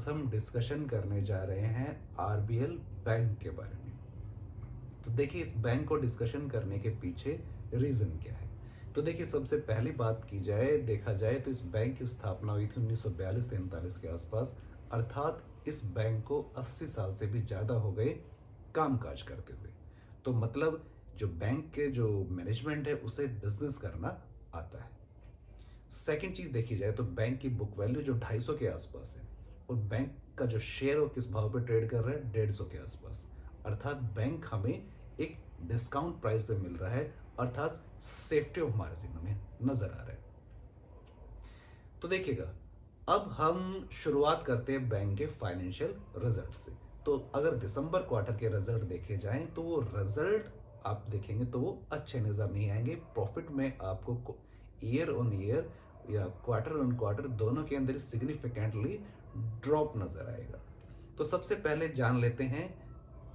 हम डिस्कशन करने जा रहे हैं आरबीएल बैंक के बारे में। तो देखिए, इस बैंक को डिस्कशन करने के पीछे रीजन क्या है। तो देखिए, सबसे पहली बात की जाए, देखा जाए तो इस बैंक की स्थापना हुई थी 1942-43 के आसपास। अर्थात इस बैंक को 80 साल से भी ज़्यादा हो गए कामकाज करते हुए। तो मतलब जो बैंक के जो मैनेजमेंट है उसे बिजनेस करना आता है। सेकंड चीज देखी जाए तो बैंक की बुक वैल्यू जो 250 के आसपास है, और बैंक का जो शेयर वो किस भाव पे ट्रेड कर रहा है, 150 के आसपास। अर्थात बैंक हमें एक डिस्काउंट प्राइस पे मिल रहा है, अर्थात सेफ्टी ऑफ मार्जिन हमें नजर आ रहा है। तो देखिएगा, अब हम शुरुआत करते हैं बैंक के फाइनेंशियल रिजल्ट से। तो अगर दिसंबर क्वार्टर के रिजल्ट देखे जाएं तो वो रिजल्ट आप देखेंगे तो वो अच्छे नजर नहीं आएंगे। प्रॉफिट में आपको ईयर ऑन ईयर या क्वार्टर ऑन क्वार्टर दोनों के अंदर सिग्निफिकेंटली ड्रॉप नजर आएगा। तो सबसे पहले जान लेते हैं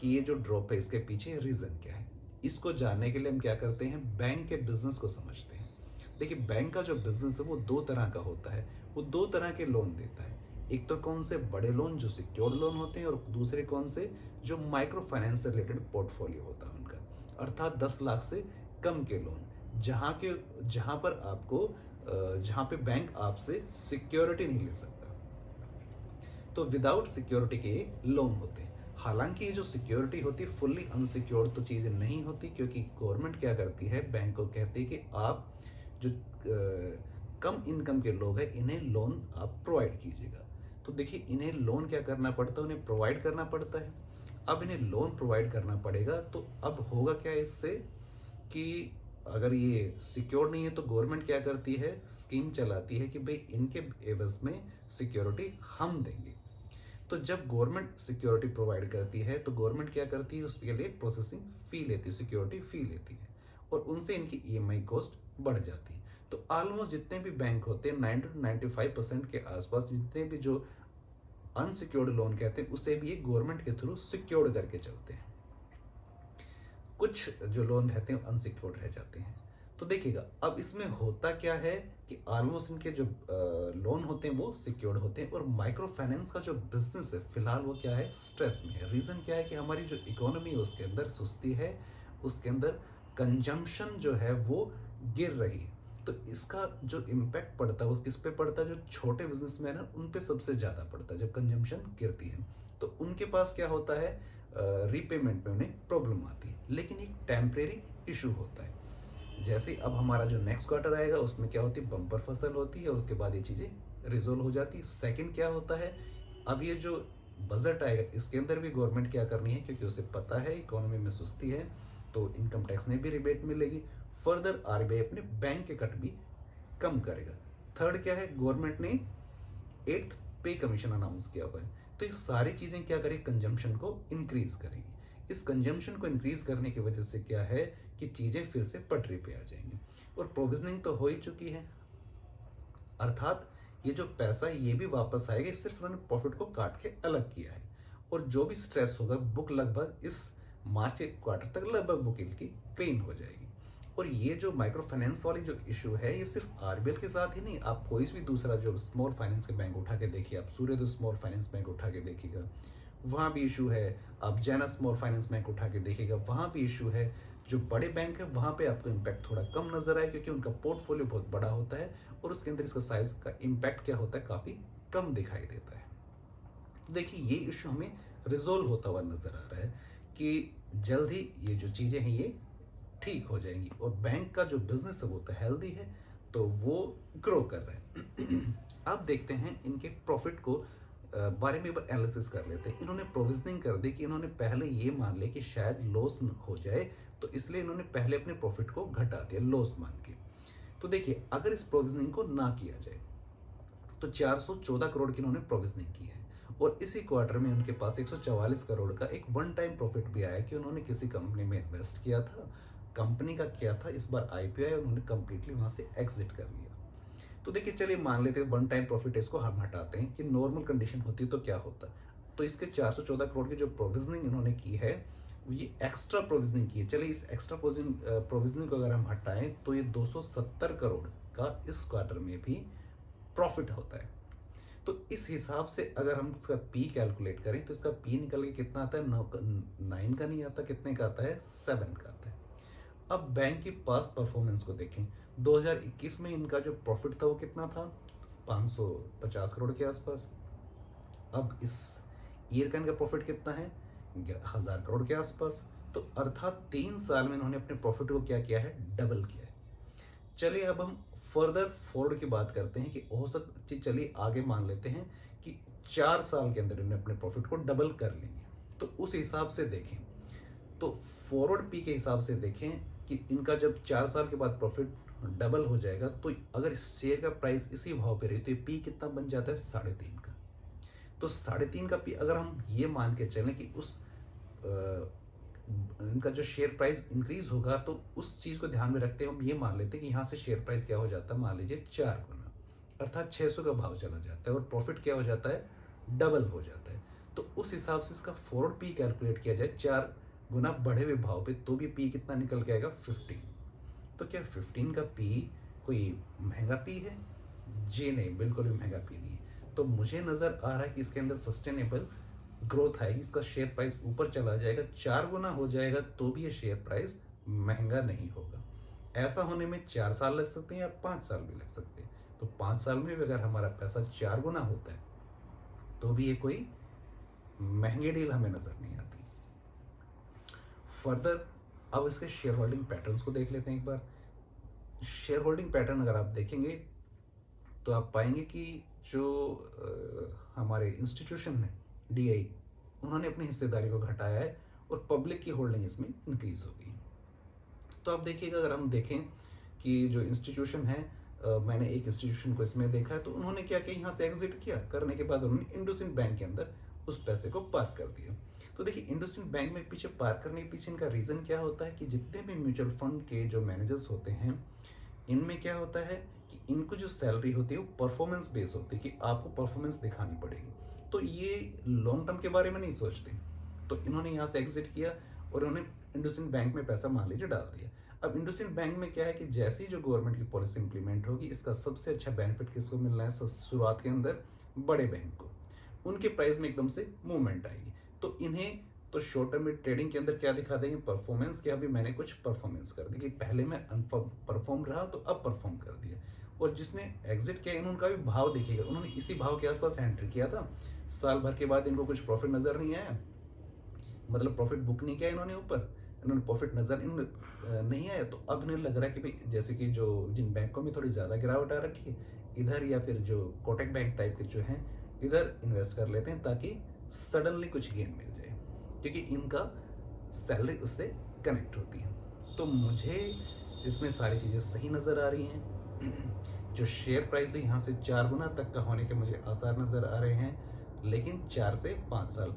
कि ये जो ड्रॉप है इसके पीछे रीजन क्या है। इसको जानने के लिए हम क्या करते हैं, बैंक के बिजनेस को समझते हैं। देखिए, बैंक का जो बिजनेस है वो दो तरह का होता है। वो दो तरह के लोन देता है। एक तो कौन से बड़े लोन जो सिक्योर्ड लोन होते हैं, और दूसरे कौन से जो माइक्रो फाइनेंस से रिलेटेड पोर्टफोलियो होता है उनका, अर्थात 10 लाख से कम के लोन, जहां पर आपको जहां पे बैंक आपसे सिक्योरिटी नहीं ले सकता। तो विदाउट सिक्योरिटी के लोन होते हैं। हालांकि ये जो सिक्योरिटी होती है फुल्ली अनसिक्योर्ड तो चीजें नहीं होती, क्योंकि गवर्नमेंट क्या करती है, बैंक को कहती है कि आप जो कम इनकम के लोग हैं इन्हें लोन आप प्रोवाइड कीजिएगा। तो देखिए, इन्हें लोन क्या करना पड़ता है, उन्हें प्रोवाइड करना पड़ता है। अब इन्हें लोन प्रोवाइड करना पड़ेगा, तो अब होगा क्या इससे कि अगर ये सिक्योर नहीं है तो गवर्नमेंट क्या करती है, स्कीम चलाती है कि भाई इनके एवज में सिक्योरिटी हम देंगे। तो जब गवर्नमेंट सिक्योरिटी प्रोवाइड करती है तो गवर्नमेंट क्या करती है, उसके लिए प्रोसेसिंग फी लेती है, सिक्योरिटी फी लेती है, और उनसे इनकी ईएमआई कॉस्ट बढ़ जाती है। तो ऑलमोस्ट जितने भी बैंक होते हैं 90-95% के आसपास, जितने भी जो अनसिक्योर्ड लोन कहते हैं उसे भी ये गवर्नमेंट के थ्रू सिक्योर्ड करके चलते हैं। कुछ जो लोन रहते हैं अनसिक्योर्ड रह जाते हैं। तो देखिएगा, अब इसमें होता क्या है कि ऑलमोस्ट इनके जो लोन होते हैं वो सिक्योर्ड होते हैं, और माइक्रो फाइनेंस का जो बिजनेस है फिलहाल वो क्या है, स्ट्रेस में है। रीजन क्या है कि हमारी जो इकोनॉमी है उसके अंदर सुस्ती है, उसके अंदर कंजम्पशन जो है वो गिर रही है। तो इसका जो इम्पैक्ट पड़ता है वो किस पे पड़ता है, जो छोटे बिजनेसमैन है उन पे सबसे ज्यादा पड़ता है। जब कंजम्पशन गिरती है तो उनके पास क्या होता है, रीपेमेंट में उन्हें प्रॉब्लम आती है, लेकिन एक टेम्परेरी इशू होता है। जैसे अब हमारा जो नेक्स्ट क्वार्टर आएगा उसमें क्या होती है, बम्पर फसल होती है, उसके बाद ये चीजें रिजोल्व हो जाती है। सेकंड क्या होता है, अब ये जो बजट आएगा इसके अंदर भी गवर्नमेंट क्या करनी है, क्योंकि उसे पता है इकोनॉमी में सुस्ती है तो इनकम टैक्स में भी रिबेट मिलेगी। फर्दर आरबीआई अपने बैंक के कट भी कम करेगा। थर्ड क्या है, गवर्नमेंट ने 8th पे कमीशन अनाउंस किया हुआ है। तो ये सारी चीजें क्या करेगी, कंजम्पशन को इंक्रीज करेगी। इस कंजम्पशन को इंक्रीज करने की वजह से क्या है कि चीजें फिर से पटरी पे आ जाएंगी, और प्रोविजनिंग तो हो ही चुकी है। अर्थात ये जो पैसा है ये भी वापस आएगा, सिर्फ उन्होंने प्रॉफिट को काट के अलग किया है। और जो भी स्ट्रेस होगा, बुक लगभग इस मार्च के क्वार्टर तक लगभग बुक इनकी क्लीन हो जाएगी। और ये जो माइक्रो फाइनेंस वाली जो इशू है ये सिर्फ आरबीएल के साथ ही नहीं, आप कोई भी दूसरा जो स्मॉल फाइनेंस के बैंक उठा के देखिए, आप सूर्योदय स्मॉल फाइनेंस बैंक उठा के देखिएगा, वहाँ भी इशू है। आप जैना स्मॉल फाइनेंस बैंक उठा के देखिएगा, वहाँ भी इशू है। जो बड़े बैंक है वहाँ पे आपको इम्पैक्ट थोड़ा कम नजर आए, क्योंकि उनका पोर्टफोलियो बहुत बड़ा होता है और उसके अंदर इसका साइज का इम्पैक्ट क्या होता है, काफी कम दिखाई देता है। तो देखिए, ये इशू हमें रिजोल्व होता हुआ नजर आ रहा है कि जल्द ही ये जो चीजें हैं ये ठीक हो जाएंगी, और बैंक का जो बिजनेस है वो तो हेल्दी है, तो वो ग्रो कर रहा है। अब देखते हैं इनके प्रॉफिट को बारे में एक बार एनालिसिस कर लेते हैं। इन्होंने प्रोविजनिंग कर दी कि इन्होंने पहले ये मान लिया कि शायद लॉस हो जाए, तो इसलिए इन्होंने पहले अपने प्रॉफिट को घटा दिया लॉस मान के। तो देखिए, अगर इस प्रोविजनिंग को ना किया जाए तो 414 करोड़ की इन्होंने प्रोविजनिंग की है, और इसी क्वार्टर में उनके पास 144 करोड़ का एक वन टाइम प्रॉफिट भी आया कि उन्होंने किसी कंपनी में इन्वेस्ट किया था। कंपनी का क्या था, इस बार आईपीओ है, उन्होंने कंप्लीटली वहां से एग्जिट कर लिया। तो देखिए, चलिए मान लेते हैं वन टाइम प्रॉफिट, इसको हम हटाते हैं कि नॉर्मल कंडीशन होती तो क्या होता। तो इसके 414 करोड़ की जो प्रोविजनिंग इन्होंने की है ये एक्स्ट्रा प्रोविजनिंग की है। चलिए, इस एक्स्ट्रा प्रोविजनिंग को अगर हम हटाएं तो ये 270 करोड़ का इस क्वार्टर में भी प्रॉफिट होता है। तो इस हिसाब से अगर हम इसका पी कैलकुलेट करें तो इसका पी निकल के कितना आता है, 9 का नहीं आता, कितने का आता है, 7 का आता है। अब बैंक की पास्ट परफॉर्मेंस को देखें, 2021 में इनका जो प्रॉफिट था वो कितना था, 550 करोड़ के आसपास। अब इस ईयर का इनका प्रॉफिट कितना है, 1000 करोड़ के आसपास। तो अर्थात 3 साल में इन्होंने अपने प्रॉफिट को क्या किया है, डबल किया है। चलिए अब हम फर्दर फॉरवर्ड की बात करते हैं कि हो सकती, चलिए आगे मान लेते हैं कि 4 साल के अंदर इन्होंने अपने प्रॉफिट को डबल कर लेंगे। तो उस हिसाब से देखें, तो फॉरवर्ड पी के हिसाब से देखें कि इनका जब 4 साल के बाद प्रॉफिट डबल हो जाएगा, तो अगर इस शेयर का प्राइस इसी भाव पे रही तो पी कितना बन जाता है, 3.5 का। तो 3.5 का पी अगर हम ये मान के चलें कि उस इनका जो शेयर प्राइस इंक्रीज होगा, तो उस चीज को ध्यान में रखते हुए हम ये मान लेते हैं कि यहाँ से शेयर प्राइस क्या हो जाता है, मान लीजिए 4 गुना, अर्थात 600 का भाव चला जाता है और प्रॉफिट क्या हो जाता है, डबल हो जाता है। तो उस हिसाब से इसका फॉरवर्ड पी कैलकुलेट किया जाए 4 गुना बढ़े हुए भाव पे, तो भी पी कितना निकल के आएगा, 15। तो क्या 15 का पी कोई महंगा पी है, जी नहीं, बिल्कुल भी महंगा पी नहीं है। तो मुझे नजर आ रहा है कि इसके अंदर सस्टेनेबल ग्रोथ आएगी, इसका शेयर प्राइस ऊपर चला जाएगा, 4 गुना हो जाएगा, तो भी ये शेयर प्राइस महंगा नहीं होगा। ऐसा होने में 4 साल लग सकते हैं या 5 साल भी लग सकते हैं। तो 5 साल में भी अगर हमारा पैसा 4 गुना होता है तो भी ये कोई महंगी डील हमें नजर नहीं आती। फर्दर अब इसके शेयर होल्डिंग पैटर्न्स को देख लेते हैं एक बार। शेयर होल्डिंग पैटर्न अगर आप देखेंगे तो आप पाएंगे कि जो हमारे इंस्टीट्यूशन है, डीआई, उन्होंने अपनी हिस्सेदारी को घटाया है और पब्लिक की होल्डिंग इसमें इंक्रीज हो गई। तो आप देखिएगा, अगर हम देखें कि जो इंस्टीट्यूशन है, मैंने एक इंस्टीट्यूशन को इसमें देखा है, तो उन्होंने क्या किया, यहाँ से एग्जिट किया, करने के बाद उन्होंने इंडसइंड बैंक के अंदर उस पैसे को पार्क कर दिया। तो देखिए, इंडसइंड बैंक में पीछे पार्क करने के पीछे इनका रीजन क्या होता है कि जितने भी म्यूचुअल फंड के जो मैनेजर्स होते हैं, इनमें क्या होता है कि इनको जो सैलरी होती है वो परफॉर्मेंस बेस होती है, कि आपको परफॉर्मेंस दिखानी पड़ेगी। तो ये लॉन्ग टर्म के बारे में नहीं सोचते। तो इन्होंने यहाँ से एग्जिट किया और उन्होंने इंडसइंड बैंक में पैसा मान लीजिए डाल दिया। अब इंडसइंड बैंक में क्या है कि जैसे ही जो गवर्नमेंट की पॉलिसी इंप्लीमेंट होगी, इसका सबसे अच्छा बेनिफिट किसको मिलना है, शुरुआत के अंदर बड़े बैंक को, उनके प्राइस में एकदम से मूवमेंट आएगी। तो इन्हें तो शॉर्ट टर्म में ट्रेडिंग के अंदर क्या दिखा देंगे, परफॉर्मेंस, कि अभी मैंने कुछ परफॉर्मेंस कर दी, कि पहले मैं परफॉर्म रहा तो अब परफॉर्म कर दिया। और जिसने एग्जिट किया, इन्होंने भी भाव देखिएगा, उन्होंने इसी भाव के आसपास एंट्री किया था, साल भर के बाद इनको कुछ प्रॉफिट नजर नहीं आया, मतलब प्रॉफिट बुक नहीं किया इन्होंने, ऊपर इन्होंने प्रॉफिट नजर नहीं आया। तो अब इन्हें लग रहा है कि भाई जैसे कि जो जिन बैंकों में थोड़ी ज्यादा गिरावट आ रखी है, इधर या फिर जो कोटक बैंक टाइप के जो हैं, इधर इन्वेस्ट कर लेते हैं ताकि सडनली कुछ गेन मिल जाए, क्योंकि इनका सैलरी उससे कनेक्ट होती है। तो मुझे इसमें सारी चीज़ें सही नज़र आ रही हैं। जो शेयर प्राइस है यहाँ से 4 गुना तक का होने के मुझे आसार नज़र आ रहे हैं, लेकिन 4 से 5 साल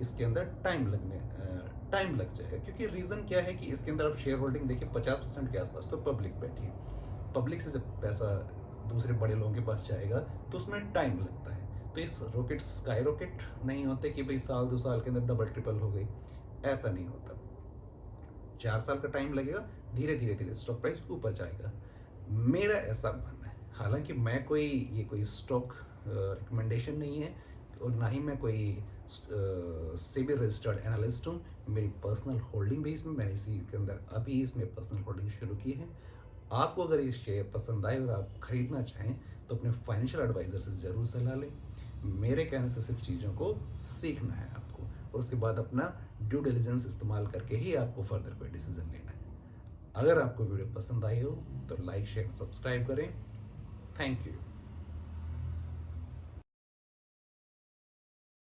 इसके अंदर टाइम लग जाएगा। क्योंकि रीज़न क्या है कि इसके अंदर आप शेयर होल्डिंग देखिए 50% के आसपास तो पब्लिक बैठी है। पब्लिक से जब पैसा दूसरे बड़े लोगों के पास जाएगा तो उसमें टाइम लगता है। तो इस रॉकेट स्काई रॉकेट नहीं होते कि भाई साल 2 साल के अंदर डबल ट्रिपल हो गई, ऐसा नहीं होता। 4 साल का टाइम लगेगा, धीरे धीरे स्टॉक प्राइस ऊपर जाएगा, मेरा ऐसा मानना है। हालांकि मैं कोई स्टॉक रिकमेंडेशन नहीं है और ना ही मैं कोई सेबी रजिस्टर्ड एनालिस्ट हूँ। मेरी पर्सनल होल्डिंग भी इसमें, मैंने इसी के अंदर अभी इसमें पर्सनल होल्डिंग शुरू की है। आपको अगर ये शेयर पसंद आए और आप खरीदना चाहें तो अपने फाइनेंशियल एडवाइजर से ज़रूर सलाह लें। मेरे कहने से सिर्फ चीज़ों को सीखना है आपको, और उसके बाद अपना ड्यू डिलिजेंस इस्तेमाल करके ही आपको फर्दर कोई डिसीजन लेना है। अगर आपको वीडियो पसंद आई हो तो लाइक, शेयर, सब्सक्राइब करें। Thank you.